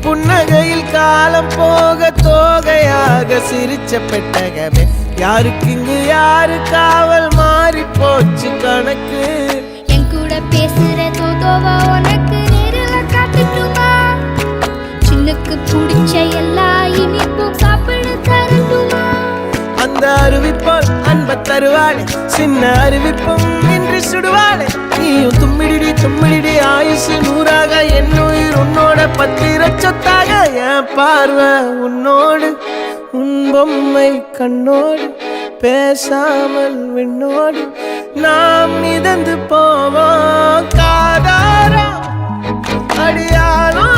புன்னகையில் காலம் போக தோகையாக சிரிச்ச பெட்டகமே யாருக்கு இங்கு யாரு காவல் மாறி போச்சு கணக்கு என் கூட பேசுற தோதோவா உனக்கு நேரில் காட்டுட்டுமா சின்னுக்கு பிடிச்ச எல்லா இனிப்பும் சாப்பிட தரட்டுமா அந்த அறிவிப்பால் அன்ப தருவாளே சின்ன அறிவிப்பும் இன்று சுடுவாளே நீயும் தும்மிடி ஆயுசு நூறாக என் உயிர் உன்னோட பத்திர சொத்தாக என் பார்வை உன்னோடு உன் பொம்மை கண்ணோடு பேசாமல் விண்ணோடு நாம் மிதந்து போவோம் காதாரா அடியானோ